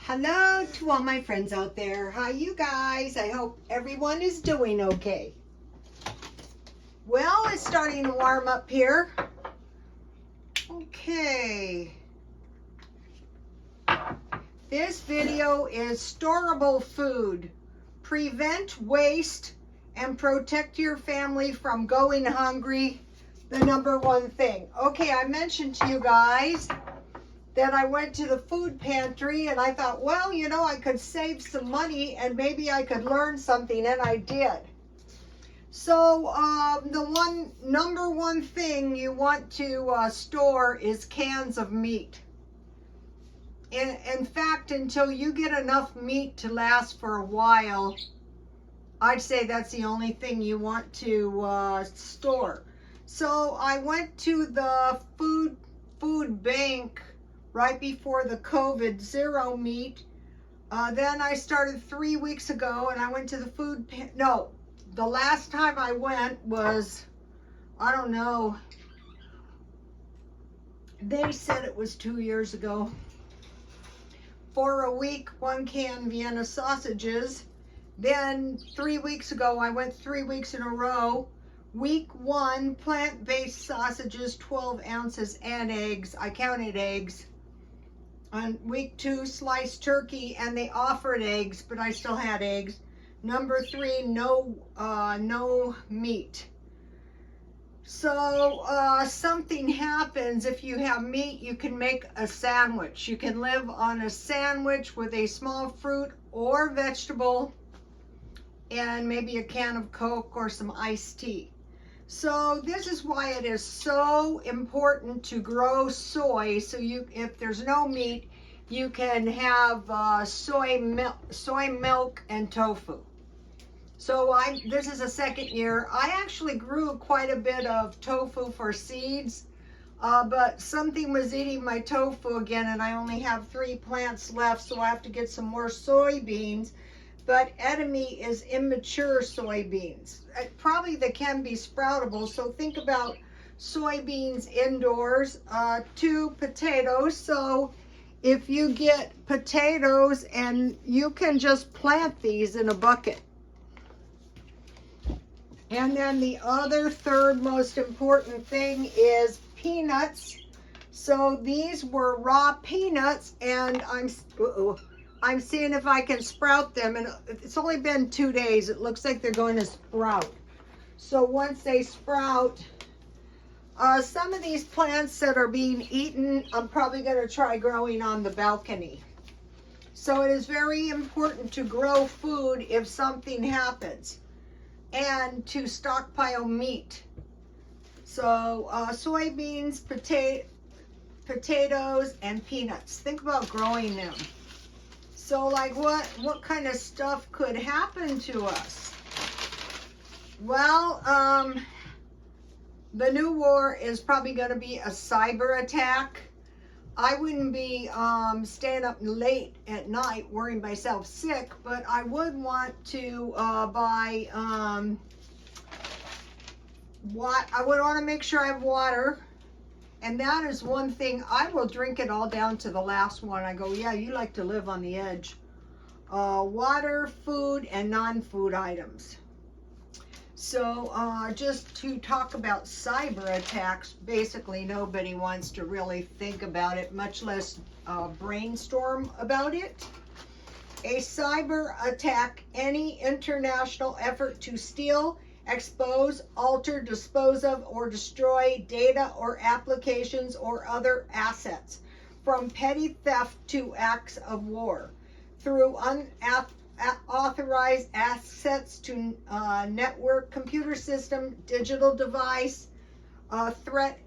Hello to all my friends out there. Hi, you guys. I hope everyone is doing okay. Well, it's starting to warm up here. Okay. This video is storable food. Prevent waste and protect your family from going hungry. The number one thing. Okay, I mentioned to you guys that I went to the food pantry and I thought, well, you know, I could save some money and maybe I could learn something, and I did. So the number one thing you want to store is cans of meat. In fact, until you get enough meat to last for a while, I'd say that's the only thing you want to store. So I went to the food bank right before the COVID, zero meat. Then I started 3 weeks ago and I went to the the last time I went was, I don't know, they said it was 2 years ago. For a week, 1 can Vienna sausages. Then 3 weeks ago, I went 3 weeks in a row. Week 1, plant-based sausages, 12 ounces, and eggs. I counted eggs. On week 2, sliced turkey, and they offered eggs, but I still had eggs. Number 3, no meat. So something happens if you have meat. You can make a sandwich. You can live on a sandwich with a small fruit or vegetable and maybe a can of Coke or some iced tea. So this is why it is so important to grow soy. So if there's no meat, you can have soy milk and tofu. So this is the second year. I actually grew quite a bit of tofu for seeds, but something was eating my tofu again, and I only have 3 plants left, so I have to get some more soybeans. But enemy is immature soybeans. Probably they can be sproutable, so think about soybeans indoors. 2 potatoes, so if you get potatoes, and you can just plant these in a bucket. And then the other third most important thing is peanuts. So these were raw peanuts, and I'm seeing if I can sprout them, and it's only been 2 days. It looks like they're going to sprout. So once they sprout, some of these plants that are being eaten, I'm probably going to try growing on the balcony. So it is very important to grow food if something happens, and to stockpile meat. So soybeans, potatoes, and peanuts. Think about growing them. So like what kind of stuff could happen to us? Well, the new war is probably going to be a cyber attack. I wouldn't be staying up late at night worrying myself sick, but I would want to buy I would want to make sure I have water. And that is one thing. I will drink it all down to the last one. I go, yeah, you like to live on the edge. Water, food, and non-food items. So just to talk about cyber attacks, basically nobody wants to really think about it, much less brainstorm about it. A cyber attack, any international effort to steal, expose, alter, dispose of, or destroy data or applications or other assets, from petty theft to acts of war, through unauthorized access to network, computer system, digital device. Threat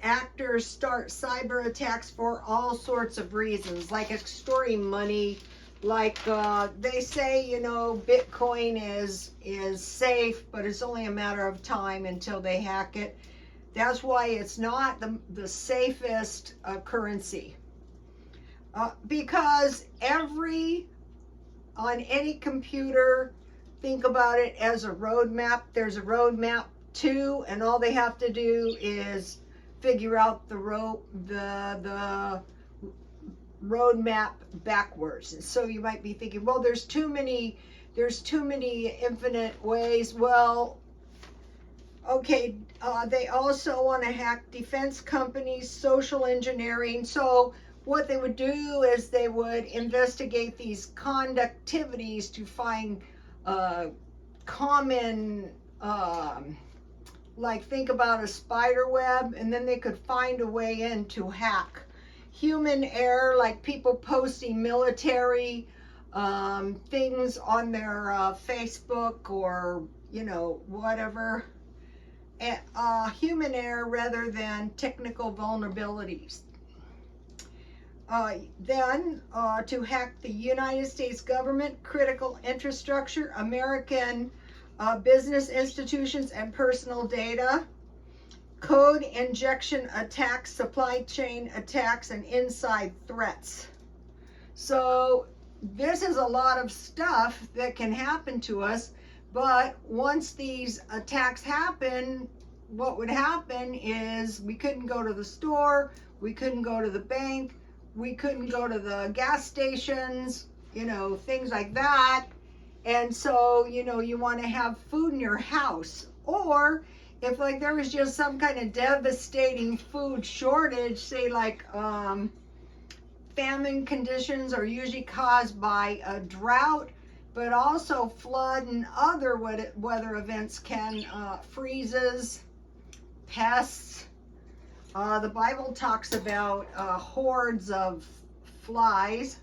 actors start cyber attacks for all sorts of reasons, like extorting money. Like they say, you know, Bitcoin is safe, but it's only a matter of time until they hack it. That's why it's not the safest currency. Because on any computer, think about it as a roadmap. There's a roadmap too, and all they have to do is figure out the roadmap backwards. And so you might be thinking, well, there's too many infinite ways. Well, okay, they also want to hack defense companies, social engineering. So what they would do is they would investigate these conductivities to find common, like think about a spider web, and then they could find a way in to hack. Human error, like people posting military things on their Facebook or, whatever. Human error rather than technical vulnerabilities. Then to hack the United States government, critical infrastructure, American business institutions and personal data, code injection attacks, supply chain attacks, and inside threats. So this is a lot of stuff that can happen to us, but once these attacks happen, what would happen is we couldn't go to the store, we couldn't go to the bank, we couldn't go to the gas stations, things like that. And so, you want to have food in your house. Or if like there was just some kind of devastating food shortage, say like famine conditions are usually caused by a drought, but also flood and other weather events can, freezes, pests. The Bible talks about hordes of flies.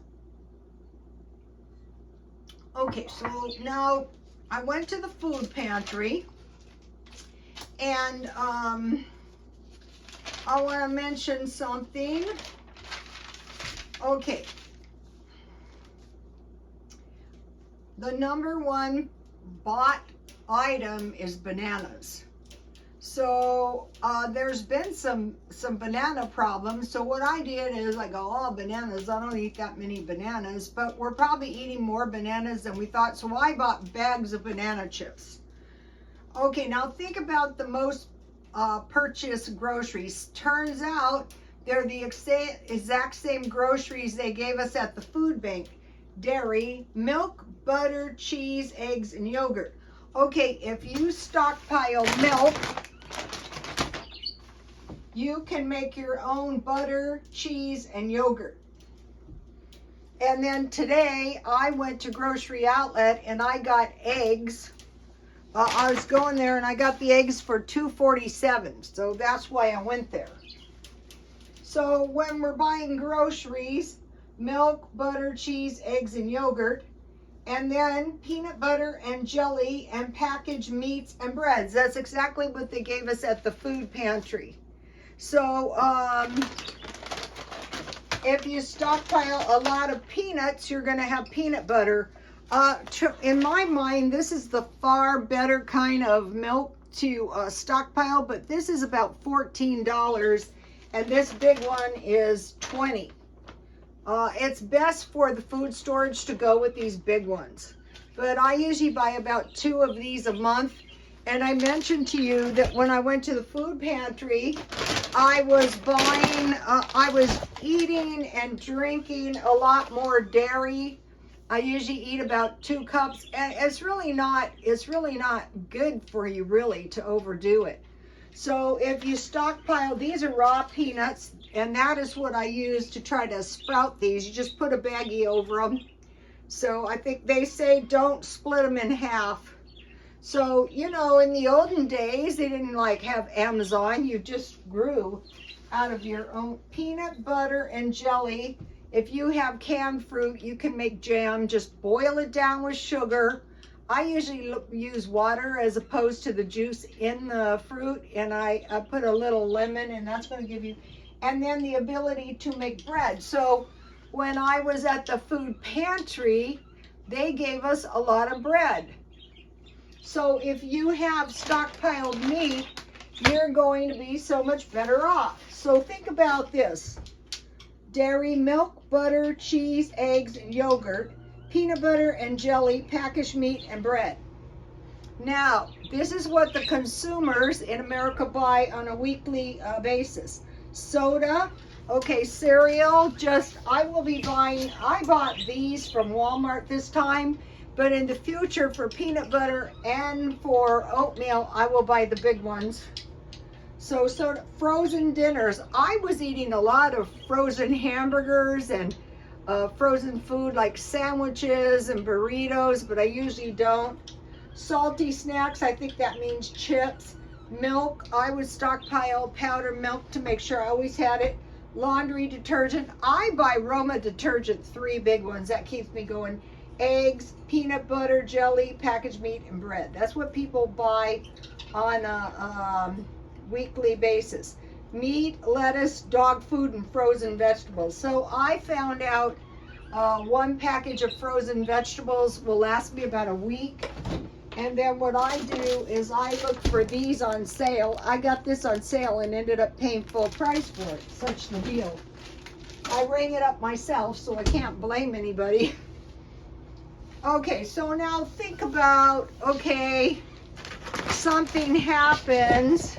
Okay, so now I went to the food pantry, and I want to mention something. Okay, the number one bought item is bananas. So there's been some banana problems. So what I did is I go, oh, bananas, I don't eat that many bananas, but we're probably eating more bananas than we thought. So I bought bags of banana chips. Okay, now think about the most purchased groceries. Turns out they're the exact same groceries they gave us at the food bank. Dairy, milk, butter, cheese, eggs, and yogurt. Okay, if you stockpile milk, you can make your own butter, cheese, and yogurt. And then today I went to Grocery Outlet and I got eggs. I was going there and I got the eggs for $2.47. So that's why I went there. So when we're buying groceries, milk, butter, cheese, eggs, and yogurt, and then peanut butter and jelly and packaged meats and breads. That's exactly what they gave us at the food pantry. So if you stockpile a lot of peanuts, you're going to have peanut butter. In my mind, this is the far better kind of milk to stockpile, but this is about $14, and this big one is $20. It's best for the food storage to go with these big ones. But I usually buy about 2 of these a month. And I mentioned to you that when I went to the food pantry, I was eating and drinking a lot more dairy. I usually eat about 2 cups, and it's really not good for you really to overdo it. So if you stockpile, these are raw peanuts, and that is what I use to try to sprout these. You just put a baggie over them. So I think they say don't split them in half. So, in the olden days, they didn't have Amazon. You just grew out of your own peanut butter and jelly. If you have canned fruit, you can make jam. Just boil it down with sugar. I usually use water as opposed to the juice in the fruit, and I put a little lemon, and that's going to give you, and then the ability to make bread. So when I was at the food pantry, they gave us a lot of bread. So if you have stockpiled meat, you're going to be so much better off. So think about this. Dairy, milk, butter, cheese, eggs, and yogurt, peanut butter and jelly, packaged meat, and bread. Now, this is what the consumers in America buy on a weekly basis. Soda, Okay, cereal, I will be buying, I bought these from Walmart this time, but in the future for peanut butter and for oatmeal, I will buy the big ones. So frozen dinners. I was eating a lot of frozen hamburgers and frozen food like sandwiches and burritos, but I usually don't. Salty snacks, I think that means chips. Milk, I would stockpile powdered milk to make sure I always had it. Laundry detergent, I buy Roma detergent, 3 big ones. That keeps me going. Eggs, peanut butter, jelly, packaged meat, and bread. That's what people buy on a weekly basis. Meat, lettuce, dog food, and frozen vegetables. So I found out 1 package of frozen vegetables will last me about a week. And then what I do is I look for these on sale. I got this on sale and ended up paying full price for it. Such the deal. I rang it up myself, so I can't blame anybody. Okay, so now think about, okay, something happens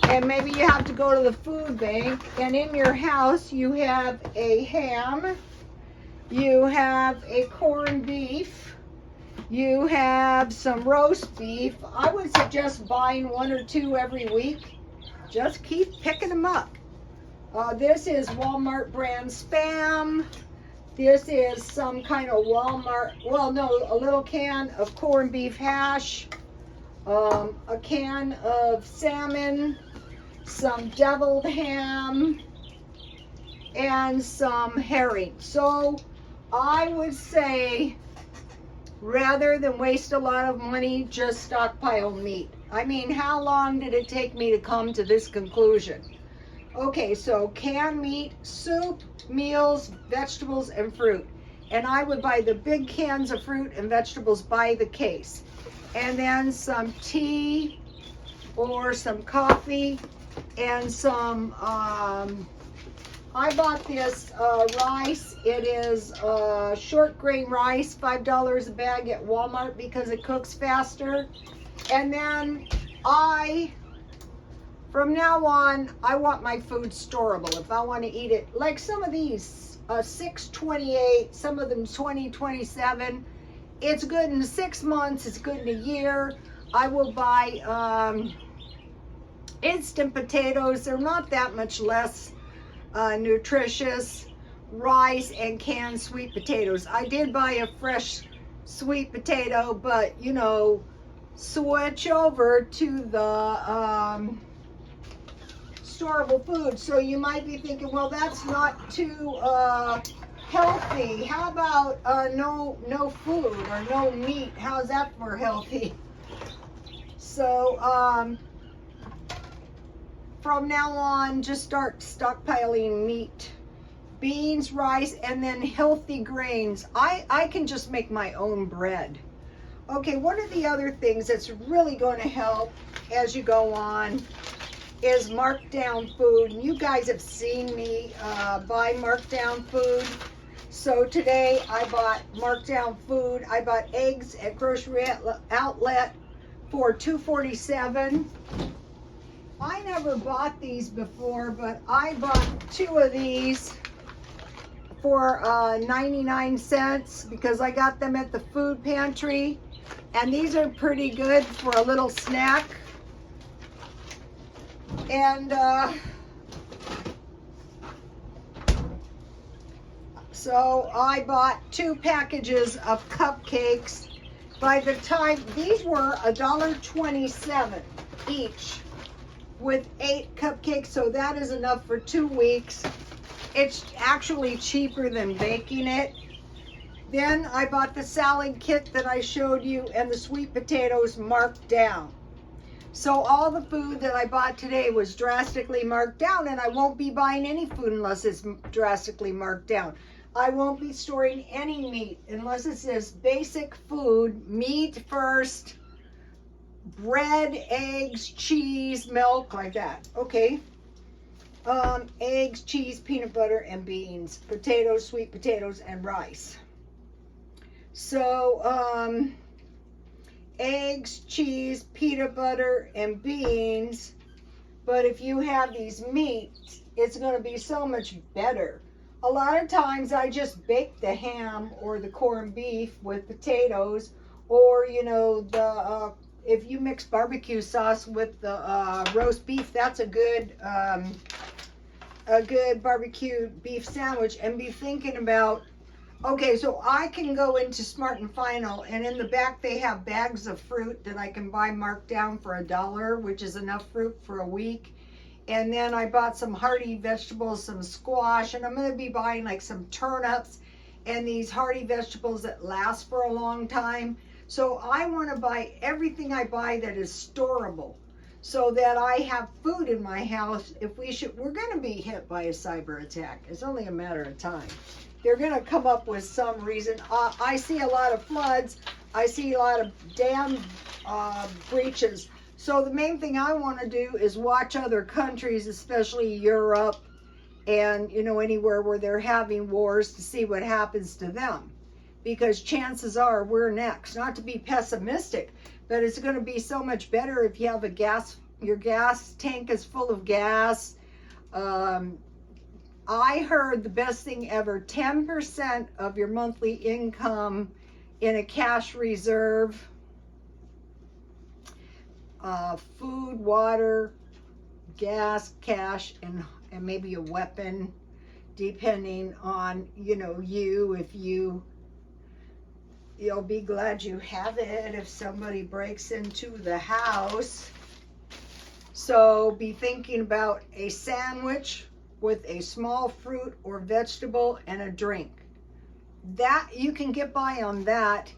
and maybe you have to go to the food bank, and in your house you have a ham, you have a corned beef, you have some roast beef. I would suggest buying 1 or 2 every week. Just keep picking them up. This is Walmart brand Spam. This is some kind of Walmart, well no, a little can of corned beef hash, a can of salmon, some deviled ham, and some herring. So I would say, rather than waste a lot of money, just stockpile meat. I mean, how long did it take me to come to this conclusion? Okay, so canned meat, soup, meals, vegetables, and fruit. And I would buy the big cans of fruit and vegetables by the case. And then some tea or some coffee and some, I bought this rice. It is short grain rice, $5 a bag at Walmart because it cooks faster. And then from now on, I want my food storable. If I want to eat it, like some of these, 6.28, some of them 20.27. It's good in 6 months. It's good in a year. I will buy instant potatoes. They're not that much less nutritious. Rice and canned sweet potatoes. I did buy a fresh sweet potato, but you know, switch over to the storable food. So you might be thinking, well, that's not too healthy. How about no food or no meat? How's that for healthy? So from now on, just start stockpiling meat, beans, rice, and then healthy grains. I can just make my own bread. Okay, one of the other things that's really going to help as you go on is markdown food. You guys have seen me buy markdown food. So today I bought markdown food. I bought eggs at grocery outlet for $2.47. I never bought these before, but I bought 2 of these for 99 cents because I got them at the food pantry. And these are pretty good for a little snack. And so I bought 2 packages of cupcakes. By the time, these were $1.27 each with 8 cupcakes, so that is enough for 2 weeks. It's actually cheaper than baking it. Then I bought the salad kit that I showed you and the sweet potatoes marked down. So all the food that I bought today was drastically marked down, and I won't be buying any food unless it's drastically marked down. I won't be storing any meat unless it says basic food, meat first, bread, eggs, cheese, milk, like that. Okay. Eggs, cheese, peanut butter, and beans, potatoes, sweet potatoes, and rice. So, eggs, cheese, peanut butter, and beans. But if you have these meats, it's going to be so much better. A lot of times I just bake the ham or the corned beef with potatoes, or you know, the if you mix barbecue sauce with the roast beef, that's a good barbecued beef sandwich. And be thinking about, okay, so I can go into Smart and Final, and in the back they have bags of fruit that I can buy marked down for $1, which is enough fruit for a week. And then I bought some hearty vegetables, some squash, and I'm going to be buying like some turnips and these hearty vegetables that last for a long time. So I want to buy everything I buy that is storable, so that I have food in my house. If we're going to be hit by a cyber attack. It's only a matter of time. They're going to come up with some reason. I see a lot of floods. I see a lot of dam breaches. So the main thing I want to do is watch other countries, especially Europe and, you know, anywhere where they're having wars, to see what happens to them. Because chances are we're next. Not to be pessimistic, but it's going to be so much better if you have your gas tank is full of gas. I heard the best thing ever, 10% of your monthly income in a cash reserve. Food, water, gas, cash, and maybe a weapon, depending on, you know, if you'll be glad you have it if somebody breaks into the house. So be thinking about a sandwich with a small fruit or vegetable and a drink. That you can get by on that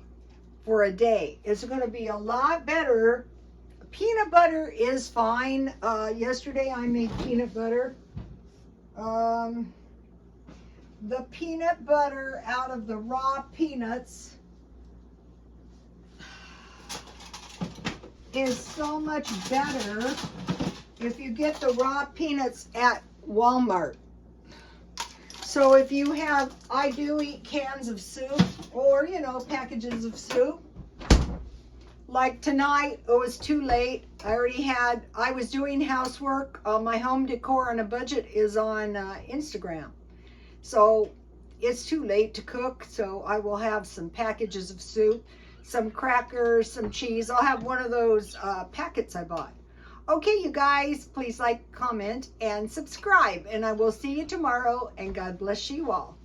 for a day. It's going to be a lot better. Peanut butter is fine. Yesterday I made peanut butter. The peanut butter out of the raw peanuts is so much better if you get the raw peanuts at Walmart. So if you have, I do eat cans of soup, or, you know, packages of soup. Like tonight, it was too late. I was doing housework. My home decor on a budget is on Instagram. So it's too late to cook. So I will have some packages of soup, some crackers, some cheese. I'll have one of those packets I bought. Okay, you guys, please like, comment, and subscribe. And I will see you tomorrow. And God bless you all.